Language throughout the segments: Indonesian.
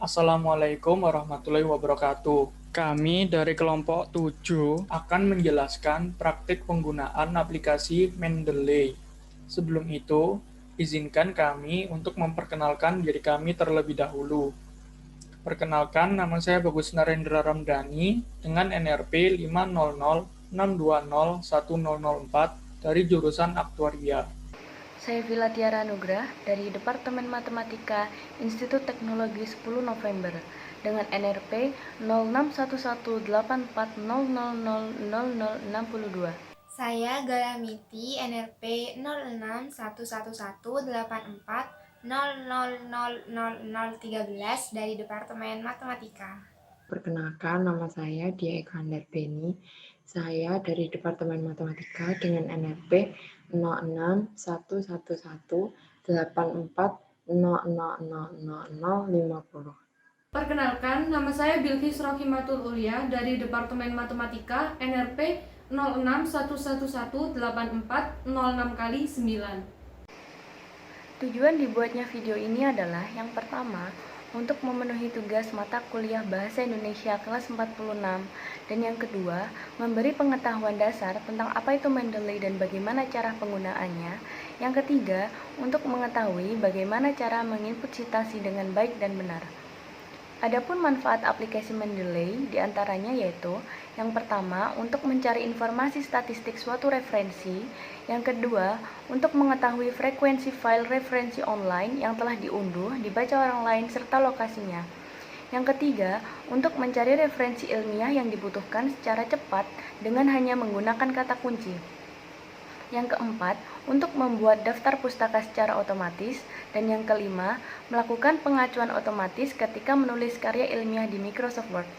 Assalamualaikum warahmatullahi wabarakatuh. Kami dari kelompok 7 akan menjelaskan praktik penggunaan aplikasi Mendeley. Sebelum itu, izinkan kami untuk memperkenalkan diri kami terlebih dahulu. Perkenalkan, nama saya Bagus Narendra Ramdhani dengan NRP 500620104 dari jurusan Aktuaria. Saya Vila Tiara Nugrah dari Departemen Matematika Institut Teknologi 10 November dengan NRP 06118400000062. Saya Galamiti NRP 06118400000013 dari Departemen Matematika. Perkenalkan, nama saya Dia Ekandar Beni. Saya dari Departemen Matematika dengan NRP 061118400000050. Perkenalkan, nama saya Bilqis Rohimatul Ulia dari Departemen Matematika NRP 061118406x9. Tujuan dibuatnya video ini adalah yang pertama, untuk memenuhi tugas mata kuliah Bahasa Indonesia kelas 46, dan yang kedua, memberi pengetahuan dasar tentang apa itu Mendeley dan bagaimana cara penggunaannya. Yang ketiga, untuk mengetahui bagaimana cara menginput citasi dengan baik dan benar. Adapun manfaat aplikasi Mendeley diantaranya yaitu yang pertama, untuk mencari informasi statistik suatu referensi. Yang kedua, untuk mengetahui frekuensi file referensi online yang telah diunduh, dibaca orang lain, serta lokasinya. Yang ketiga, untuk mencari referensi ilmiah yang dibutuhkan secara cepat dengan hanya menggunakan kata kunci. Yang keempat, untuk membuat daftar pustaka secara otomatis. Dan yang kelima, melakukan pengacuan otomatis ketika menulis karya ilmiah di Microsoft Word.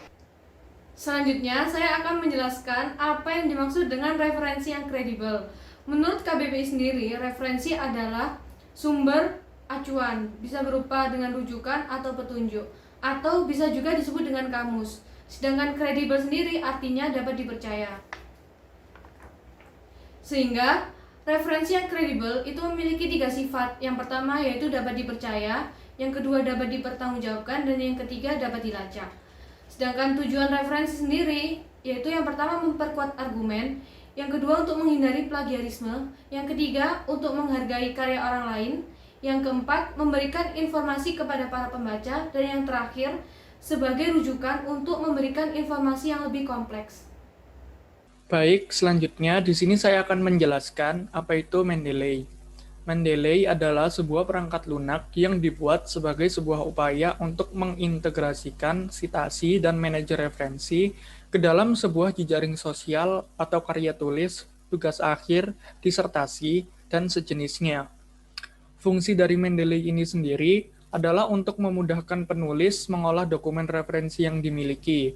Selanjutnya, saya akan menjelaskan apa yang dimaksud dengan referensi yang kredibel. Menurut KBBI sendiri, referensi adalah sumber acuan, bisa berupa dengan rujukan atau petunjuk, atau bisa juga disebut dengan kamus. Sedangkan kredibel sendiri artinya dapat dipercaya. Sehingga referensi yang kredibel itu memiliki 3 sifat. Yang pertama yaitu dapat dipercaya, yang kedua dapat dipertanggungjawabkan, dan yang ketiga dapat dilacak. Sedangkan tujuan referensi sendiri yaitu yang pertama memperkuat argumen, yang kedua untuk menghindari plagiarisme, yang ketiga untuk menghargai karya orang lain, yang keempat memberikan informasi kepada para pembaca, dan yang terakhir sebagai rujukan untuk memberikan informasi yang lebih kompleks. Baik, selanjutnya di sini saya akan menjelaskan apa itu Mendeley. Mendeley adalah sebuah perangkat lunak yang dibuat sebagai sebuah upaya untuk mengintegrasikan citasi dan manajer referensi ke dalam sebuah jejaring sosial atau karya tulis, tugas akhir, disertasi, dan sejenisnya. Fungsi dari Mendeley ini sendiri adalah untuk memudahkan penulis mengolah dokumen referensi yang dimiliki,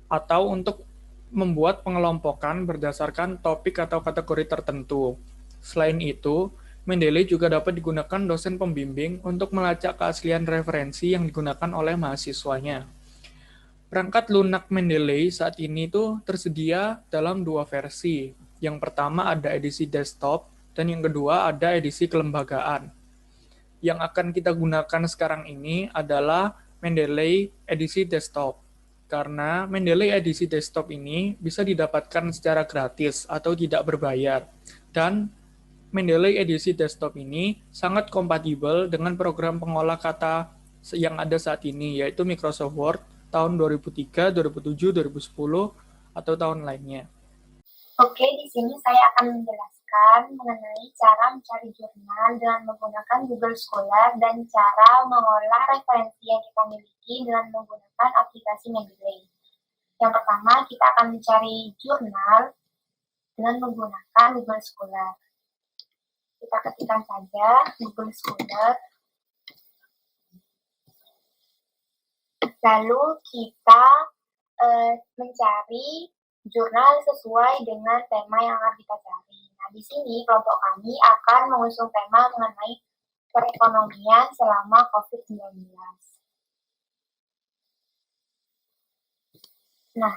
atau untuk membuat pengelompokan berdasarkan topik atau kategori tertentu. Selain itu, Mendeley juga dapat digunakan dosen pembimbing untuk melacak keaslian referensi yang digunakan oleh mahasiswanya. Perangkat lunak Mendeley saat ini tuh tersedia dalam 2 versi. Yang pertama ada edisi desktop, dan yang kedua ada edisi kelembagaan. Yang akan kita gunakan sekarang ini adalah Mendeley edisi desktop. Karena Mendeley edisi desktop ini bisa didapatkan secara gratis atau tidak berbayar. Dan Mendeley edisi desktop ini sangat kompatibel dengan program pengolah kata yang ada saat ini, yaitu Microsoft Word tahun 2003, 2007, 2010, atau tahun lainnya. Oke, di sini saya akan menjelaskan mengenai cara mencari jurnal dengan menggunakan Google Scholar dan cara mengolah referensi yang kita miliki dengan menggunakan aplikasi Mendeley. Yang pertama, kita akan mencari jurnal dengan menggunakan Google Scholar. Kita ketikkan saja Google Scholar. Lalu kita mencari jurnal sesuai dengan tema yang akan kita cari. Nah, di sini kelompok kami akan mengusung tema mengenai perekonomian selama COVID-19. Nah,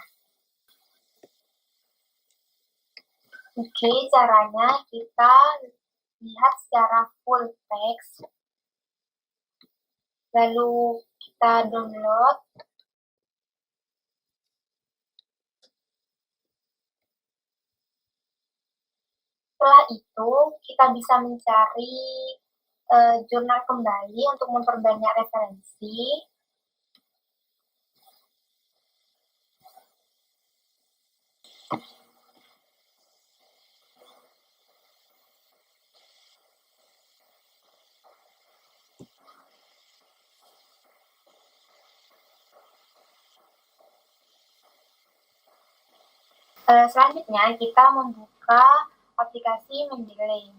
oke, caranya kita lihat secara full text. Lalu kita download. Setelah itu, kita bisa mencari jurnal kembali untuk memperbanyak referensi. Selanjutnya, kita membuka aplikasi Mendeley.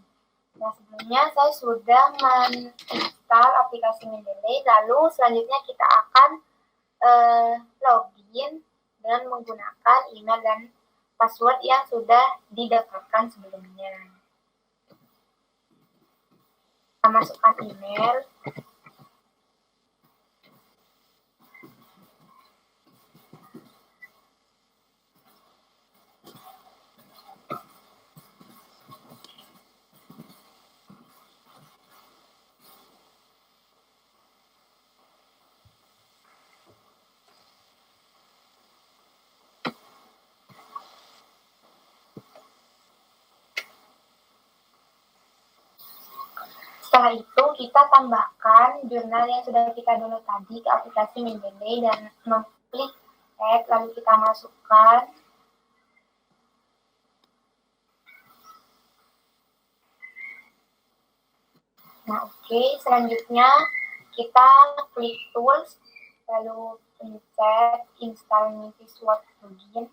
Nah, sebelumnya saya sudah menginstal aplikasi Mendeley, lalu selanjutnya kita akan login dengan menggunakan email dan password yang sudah didaftarkan sebelumnya. Kita masukkan email. Setelah itu, kita tambahkan jurnal yang sudah kita download tadi ke aplikasi Mendeley dan mengklik add, lalu kita masukkan. Nah, oke. Selanjutnya, kita klik tools, lalu pencet install Memphis Word plugin.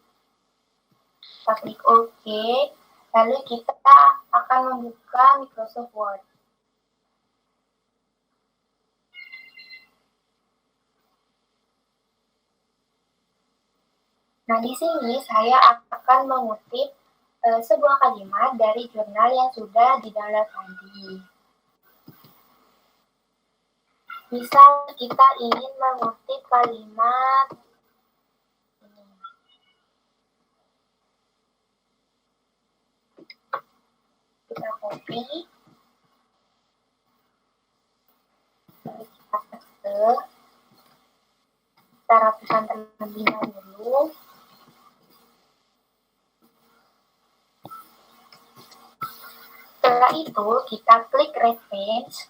Kita klik OK, lalu kita akan membuka Microsoft Word. Nah, di sini saya akan mengutip sebuah kalimat dari jurnal yang sudah di-download tadi. Misal kita ingin mengutip kalimat ini. Kita copy. Lalu kita paste. Kita rapikan terlebih dahulu. Setelah itu, kita klik reference,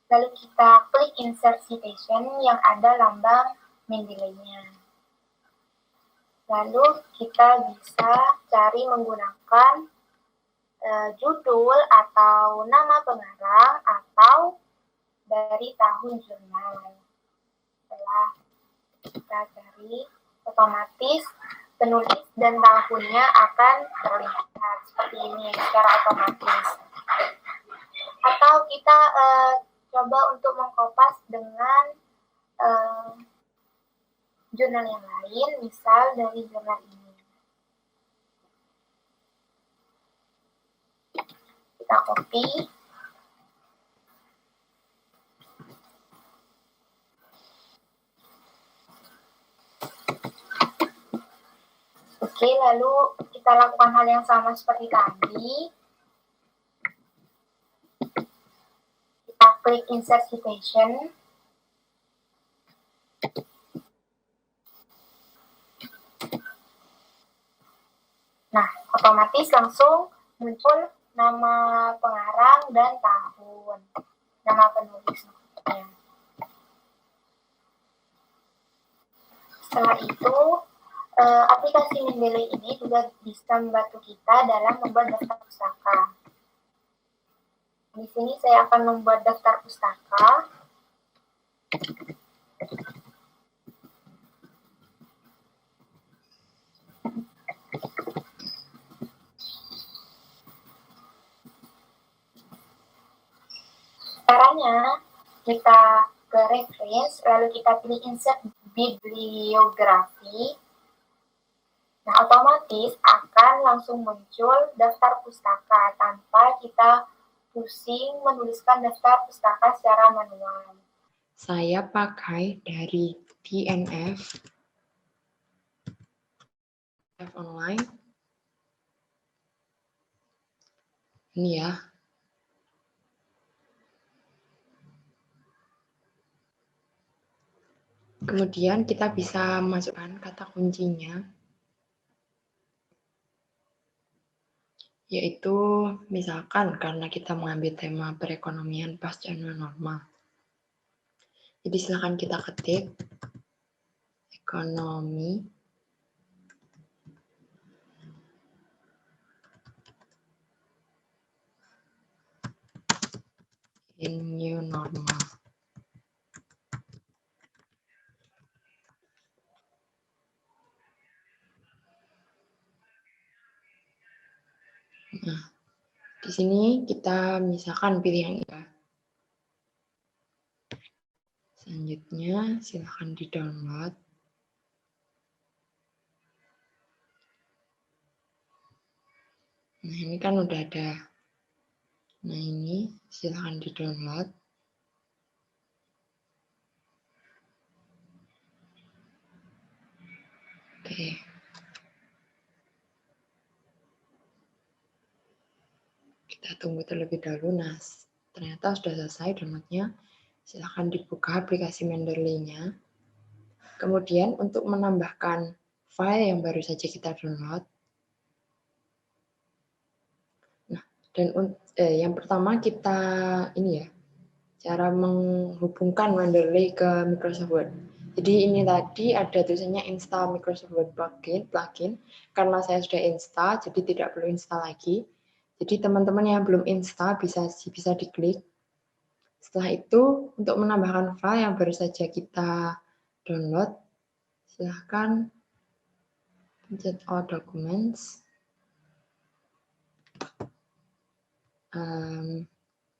lalu kita klik insert citation yang ada lambang Mendeley-nya. Lalu kita bisa cari menggunakan judul atau nama pengarang atau dari tahun jurnal. Setelah kita cari, otomatis penulis dan tahunnya akan terlihat seperti ini secara otomatis. Atau kita coba untuk mengkopas dengan jurnal yang lain, misal dari jurnal ini. Kita copy. Oke, lalu kita lakukan hal yang sama seperti tadi. Kita klik insert citation. Nah, otomatis langsung muncul nama pengarang dan tahun, nama penulis. Setelah itu, aplikasi Mendeley ini juga bisa membantu kita dalam membuat daftar pustaka. Di sini saya akan membuat daftar pustaka. Caranya, kita ke reference, lalu kita pilih insert bibliografi. Nah, otomatis akan langsung muncul daftar pustaka tanpa kita pusing menuliskan daftar pustaka secara manual. Saya pakai dari DNF online. Ini ya. Kemudian kita bisa masukkan kata kuncinya, yaitu misalkan karena kita mengambil tema perekonomian pasca new normal. Jadi silakan kita ketik ekonomi in new normal. Nah, di sini kita misalkan pilih yang ini. Selanjutnya silahkan di-download. Nah, ini kan udah ada. Nah, ini silahkan di-download. Oke. Kita tunggu terlebih dahulu. Nah, ternyata sudah selesai downloadnya. Silahkan dibuka aplikasi Mendeley-nya. Kemudian untuk menambahkan file yang baru saja kita download. Nah, dan yang pertama kita ini ya, cara menghubungkan Mendeley ke Microsoft Word. Jadi ini tadi ada tulisannya install Microsoft Word plugin. Karena saya sudah install, jadi tidak perlu install lagi. Jadi teman-teman yang belum install bisa diklik. Setelah itu, untuk menambahkan file yang baru saja kita download, silahkan pencet all documents.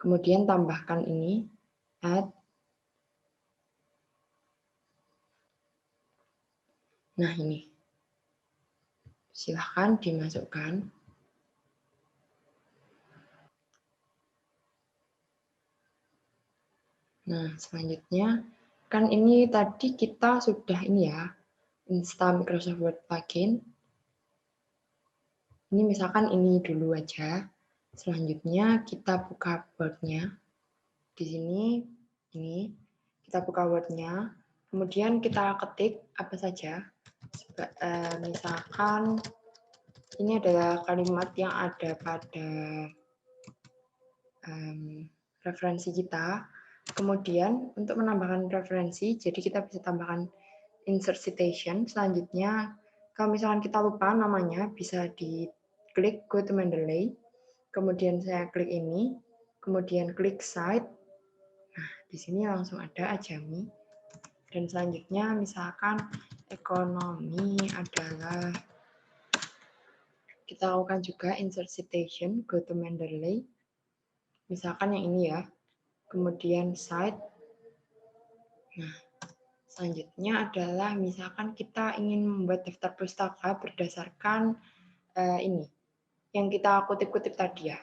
Kemudian tambahkan ini, add. Nah ini, silahkan dimasukkan. Nah selanjutnya, kan ini tadi kita sudah ini ya, install Microsoft Word plugin. Ini misalkan ini dulu aja. Selanjutnya kita buka Word-nya. Di sini, ini, kita buka Word-nya. Kemudian kita ketik apa saja. Misalkan ini adalah kalimat yang ada pada referensi kita. Kemudian untuk menambahkan referensi, jadi kita bisa tambahkan insert citation. Selanjutnya, kalau misalkan kita lupa namanya, bisa diklik go to Mendeley. Kemudian saya klik ini, kemudian klik cite. Nah, di sini langsung ada Ajami. Dan selanjutnya, misalkan ekonomi adalah, kita lakukan juga insert citation, go to Mendeley. Misalkan yang ini ya. Kemudian cite. Nah, selanjutnya adalah misalkan kita ingin membuat daftar pustaka berdasarkan ini yang kita kutip-kutip tadi ya.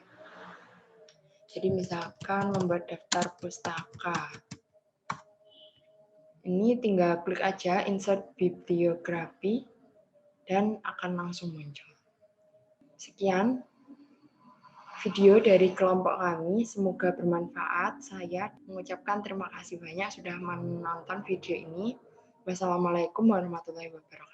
Jadi misalkan membuat daftar pustaka. Ini tinggal klik aja insert bibliografi dan akan langsung muncul. Sekian video dari kelompok kami, semoga bermanfaat. Saya mengucapkan terima kasih banyak sudah menonton video ini. Wassalamualaikum warahmatullahi wabarakatuh.